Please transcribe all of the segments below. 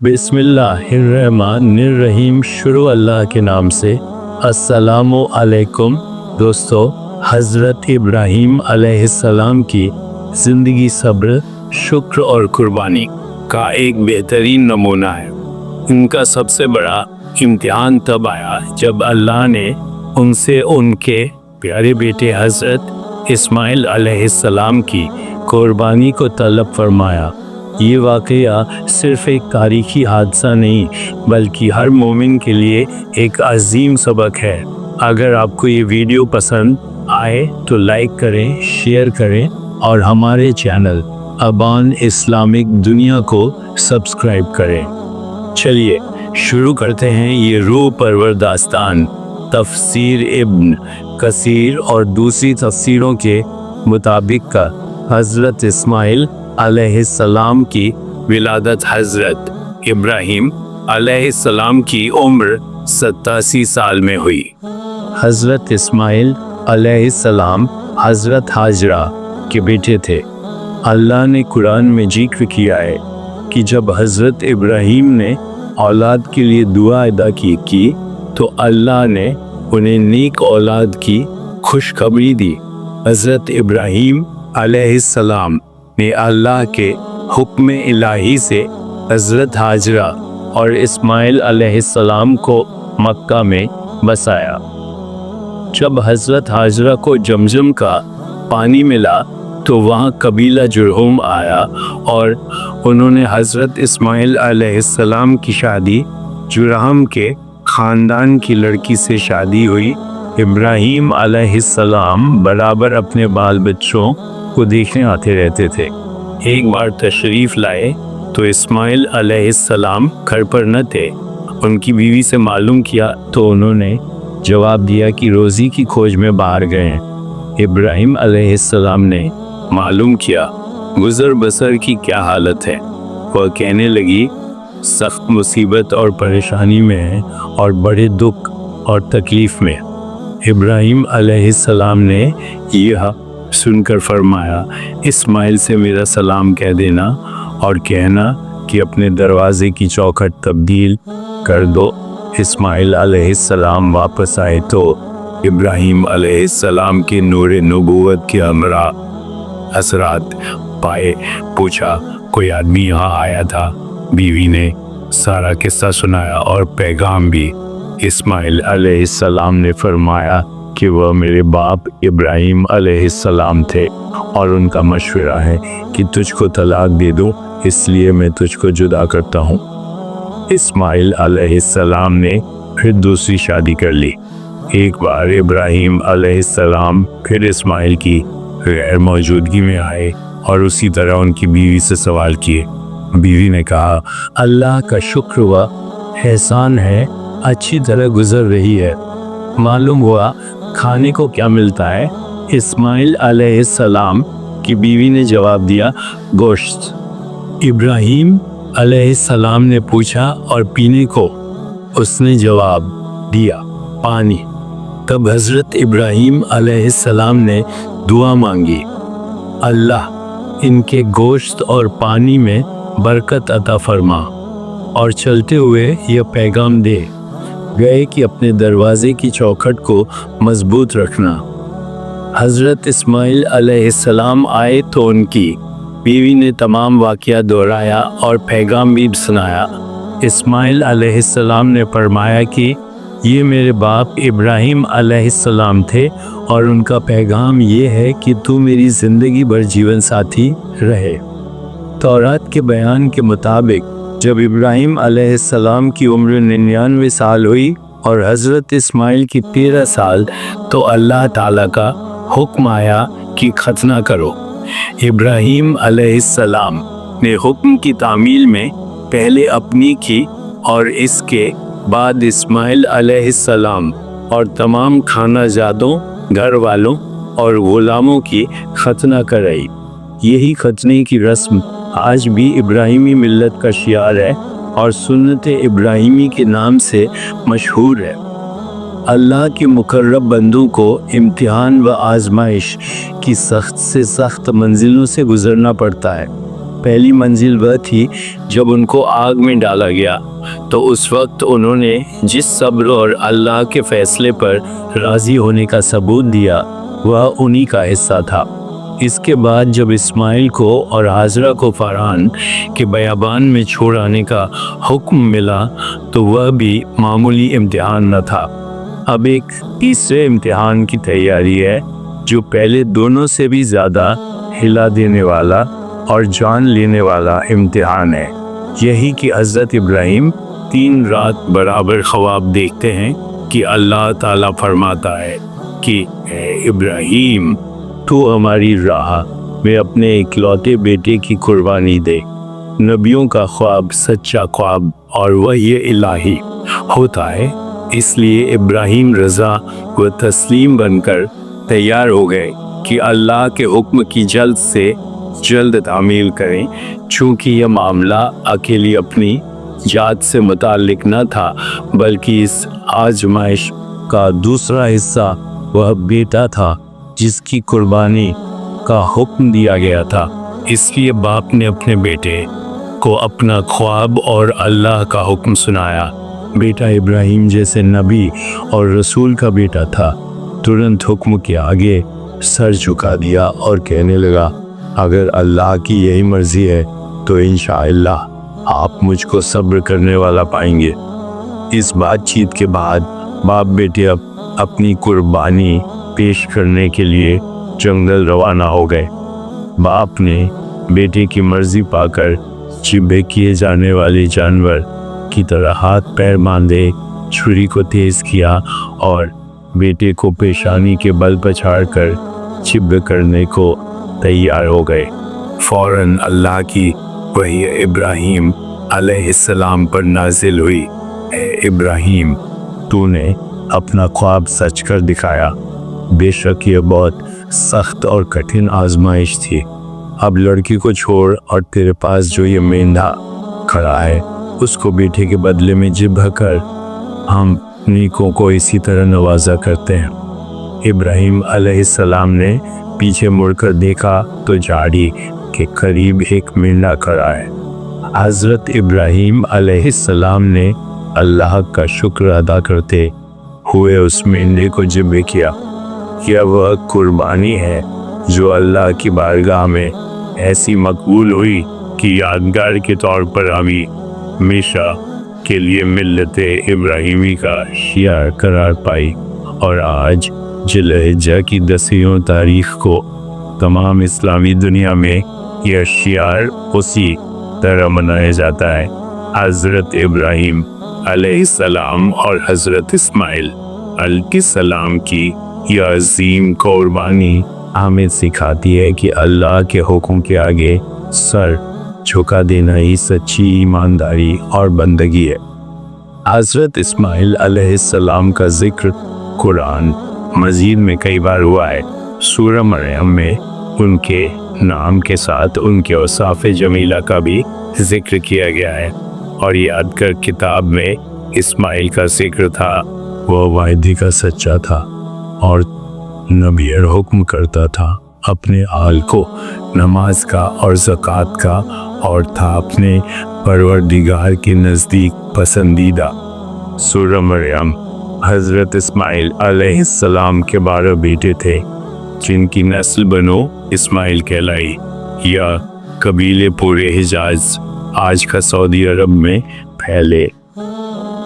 बिस्मिल्लाहिर्रहमानिर्रहीम। शुरू अल्लाह के नाम से। अस्सलामु अलैकुम दोस्तों, हज़रत इब्राहीम अलैहिस्सलाम की ज़िंदगी सब्र, शुक्र और कुर्बानी का एक बेहतरीन नमूना है। इनका सबसे बड़ा इम्तिहान तब आया जब अल्लाह ने उनसे उनके प्यारे बेटे हज़रत इस्माइल अलैहिस्सलाम की कुर्बानी को तलब फरमाया। ये वाक़या सिर्फ़ एक तारीख़ी हादसा नहीं बल्कि हर मोमिन के लिए एक अजीम सबक है। अगर आपको ये वीडियो पसंद आए तो लाइक करें, शेयर करें और हमारे चैनल अबान इस्लामिक दुनिया को सब्सक्राइब करें। चलिए शुरू करते हैं ये रूह परवर दास्तान। तफसीर इब्न कसीर और दूसरी तफसीरों के मुताबिक का हज़रत इस्माइल अलैहिस्सलाम की विलादत हज़रत इब्राहीम अलैहिस्सलाम की उम्र 87 साल में हुई। हज़रत इस्माइल अलैहिस्सलाम हज़रत हाजरा के बेटे थे। अल्लाह ने कुरान में जिक्र किया है कि जब हज़रत इब्राहीम ने औलाद के लिए दुआ अदा की तो अल्लाह ने उन्हें नेक औलाद की खुशखबरी दी। हज़रत इब्राहीम अलैहिस्सलाम ने अल्लाह के हुक्म इलाही से हज़रत हाजरा और इस्माइल अलैहिस्सलाम को मक्का में बसाया। जब हज़रत हाजरा को जमजम का पानी मिला तो वहाँ कबीला जुरहुम आया और उन्होंने हज़रत इस्माइल अलैहिस्सलाम की शादी जुरहम के ख़ानदान की लड़की से शादी हुई। इब्राहीम अलैहिस्सलाम बराबर अपने बाल बच्चों को देखने आते रहते थे। एक बार तशरीफ़ लाए तो इस्माइल अलैहिस्सलाम घर पर न थे। उनकी बीवी से मालूम किया तो उन्होंने जवाब दिया कि रोज़ी की खोज में बाहर गए हैं। इब्राहीम अलैहिस्सलाम ने मालूम किया गुज़र बसर की क्या हालत है। वह कहने लगी सख्त मुसीबत और परेशानी में है और बड़े दुख और तकलीफ़ में। इब्राहीम अलैहिस्सलाम ने यह सुनकर फरमाया इस्माइल से मेरा सलाम कह देना और कहना कि अपने दरवाज़े की चौखट तब्दील कर दो। इस्माइल अलैहिस्सलाम वापस आए तो इब्राहीम अलैहिस्सलाम के नूर नबूवत के हमरा असरात पाए। पूछा कोई आदमी यहाँ आया था। बीवी ने सारा किस्सा सुनाया और पैगाम भी। इस्माइल अलैहिस्सलाम ने फरमाया कि वह मेरे बाप इब्राहीम अलैहिस्सलाम थे और उनका मशवरा है कि तुझको तलाक दे दूं, इसलिए मैं तुझको जुदा करता हूँ। इस्माइल अलैहिस्सलाम ने फिर दूसरी शादी कर ली। एक बार इब्राहीम अलैहिस्सलाम फिर इस्माइल की गैर मौजूदगी में आए और उसी तरह उनकी बीवी से सवाल किए। बीवी ने कहा अल्लाह का शुक्र व एहसान है, अच्छी तरह गुजर रही है। मालूम हुआ खाने को क्या मिलता है। इस्माइल अलैहिस्सलाम की बीवी ने जवाब दिया गोश्त। इब्राहीम अलैहिस्सलाम ने पूछा और पीने को? उसने जवाब दिया पानी। तब हज़रत इब्राहीम अलैहिस्सलाम ने दुआ मांगी अल्लाह इनके गोश्त और पानी में बरकत अता फरमा। और चलते हुए यह पैगाम दे गए कि अपने दरवाज़े की चौखट को मजबूत रखना। हज़रत इस्माइल अलैहिस्सलाम आए तो उनकी बीवी ने तमाम वाक़या दोहराया और पैगाम भी सुनाया। इस्माइल अलैहिस्सलाम ने फरमाया कि ये मेरे बाप इब्राहीम अलैहिस्सलाम थे और उनका पैगाम ये है कि तू मेरी ज़िंदगी भर जीवन साथी रहे। तौरात के बयान के मुताबिक जब इब्राहीम अलैहिस्सलाम की उम्र 99 साल हुई और हज़रत इस्माइल की 13 साल तो अल्लाह ताला का हुक्म आया कि खतना करो। इब्राहीम अलैहिस्सलाम ने हुक्म की तामील में पहले अपनी की और इसके बाद इस्माइल अलैहिस्सलाम और तमाम खानाजादों, घर वालों और ग़ुलामों की खतना कराई। यही खतने की रस्म आज भी इब्राहीमी मिल्लत का शियार है और सुन्नत इब्राहीमी के नाम से मशहूर है। अल्लाह के मुकर्रब बंदों को इम्तिहान व आजमाइश की सख्त से सख्त मंजिलों से गुज़रना पड़ता है। पहली मंजिल वह थी जब उनको आग में डाला गया, तो उस वक्त उन्होंने जिस सब्र और अल्लाह के फैसले पर राज़ी होने का सबूत दिया वह उन्हीं का हिस्सा था। इसके बाद जब इस्माइल को और हाजरा को फ़ारान के बयाबान में छोड़ आने का हुक्म मिला तो वह भी मामूली इम्तिहान न था। अब एक तीसरे इम्तिहान की तैयारी है जो पहले दोनों से भी ज़्यादा हिला देने वाला और जान लेने वाला इम्तिहान है। यही कि हज़रत इब्राहीम 3 रात बराबर ख्वाब देखते हैं कि अल्लाह ताला फरमाता है कि इब्राहीम तू हमारी राह में अपने इकलौते बेटे की कुर्बानी दे। नबियों का ख्वाब सच्चा ख्वाब और वही इलाही होता है, इसलिए इब्राहीम रज़ा व तस्लीम बनकर तैयार हो गए कि अल्लाह के हुक्म की जल्द से जल्द तामील करें। चूँकि यह मामला अकेली अपनी जात से मुताल्लिक न था बल्कि इस आजमाइश का दूसरा हिस्सा वह बेटा था जिसकी कुर्बानी का हुक्म दिया गया था। इसलिए बाप ने अपने बेटे को अपना ख्वाब और अल्लाह का हुक्म सुनाया। बेटा इब्राहीम जैसे नबी और रसूल का बेटा था, तुरंत हुक्म के आगे सर झुका दिया और कहने लगा, अगर अल्लाह की यही मर्जी है तो इंशाअल्लाह आप मुझको सब्र करने वाला पाएंगे। इस बातचीत के बाद बाप बेटे अपनी कुर्बानी पेश करने के लिए जंगल रवाना हो गए। बाप ने बेटे की मर्जी पाकर चिब्बे किए जाने वाले जानवर की तरह हाथ पैर बांधे, छुरी को तेज किया और बेटे को पेशानी के बल पछाड़ कर चिब्बे करने को तैयार हो गए। फौरन अल्लाह की वही इब्राहीम अलैहिस्सलाम पर नाजिल हुई, ए इब्राहीम तूने अपना ख्वाब सच कर दिखाया। बेशक ये बहुत सख्त और कठिन आजमाइश थी। अब लड़की को छोड़ और तेरे पास जो ये मेंढा खड़ा है उसको बेटे के बदले में ज़िब्ह कर हम नेकों को इसी तरह नवाजा करते हैं। इब्राहीम अलैहिस्सलाम ने पीछे मुड़कर देखा तो झाड़ी के करीब एक मेंढा खड़ा है। हज़रत इब्राहीम अलैहिस्सलाम ने अल्लाह का शुक्र अदा करते हुए उस मेंढे को ज़िब्ह किया। यह वह कुर्बानी है जो अल्लाह की बारगाह में ऐसी मकबूल हुई कि यादगार के तौर पर हमेशा के लिए मिल्लत इब्राहिमी का शियार करार पाई। और आज जिलहिज्जा की 10वीं तारीख को तमाम इस्लामी दुनिया में यह शियार उसी तरह मनाया जाता है। हज़रत इब्राहीम अलैहिस्सलाम और हज़रत इस्माइल अलैहिस्सलाम की यह अजीम कुर्बानी हमें सिखाती है कि अल्लाह के हुक्म के आगे सर झुका देना ही सच्ची ईमानदारी और बंदगी है। हज़रत इस्माइल अलैहिस्सलाम का जिक्र कुरान मजीद में कई बार हुआ है। सूरह मरियम में उनके नाम के साथ उनके औसाफ जमीला का भी जिक्र किया गया है और यादगार किताब में इस्माइल का जिक्र था। वह वायदे का सच्चा था और नबी हुक्म करता था अपने आल को नमाज का और ज़कात का और था अपने परवरदिगार के नज़दीक पसंदीदा। सूरह मरियम हज़रत इस्माइल अलैहिस्सलाम के 12 बेटे थे जिनकी नस्ल बनो इस्माइल कहलाई। यह कबीले पूरे हिजाज आज का सऊदी अरब में फैले।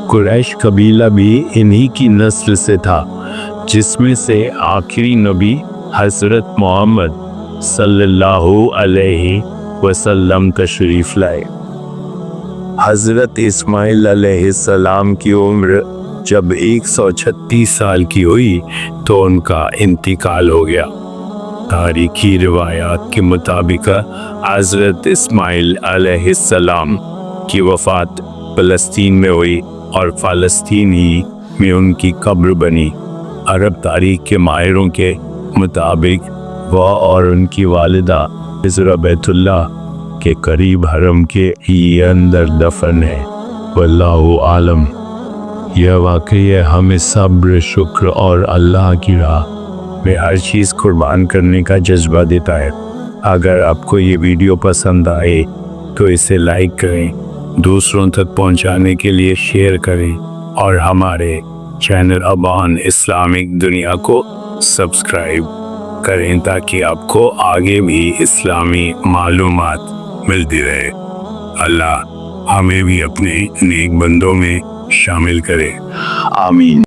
कुरैश कबीला भी इन्हीं की नस्ल से था जिसमें से आखिरी नबी हज़रत मोहम्मद सल्लल्लाहु अलैहि वसल्लम तशरीफ़ लाए। हज़रत इस्माइल अलैहिस्सलाम की उम्र जब 136 साल की हुई तो उनका इंतकाल हो गया। तारीखी रिवायात के मुताबिक हज़रत इस्माइल अलैहिस्सलाम की वफ़ात फ़लस्तीन में हुई और फ़लस्तीन ही में उनकी कब्र बनी। अरब तारीख के माहिरों के मुताबिक वह और उनकी वालिदा हिजरा बैतुल्लाह के करीब हरम के ही अंदर दफन है। वल्लाहु आलम। यह वाक़या हमें सब्र, शुक्र और अल्लाह की राह में हर चीज़ कुर्बान करने का जज्बा देता है। اگر آپ کو یہ ویڈیو پسند آئے تو اسے لائک کریں، دوسروں تک پہنچانے کے لیے شیئر کریں اور ہمارے چینل ابان اسلامک دنیا کو سبسکرائب کریں تاکہ آپ کو آگے بھی اسلامی معلومات ملتی رہے۔ اللہ ہمیں بھی اپنے نیک بندوں میں شامل کرے، آمین۔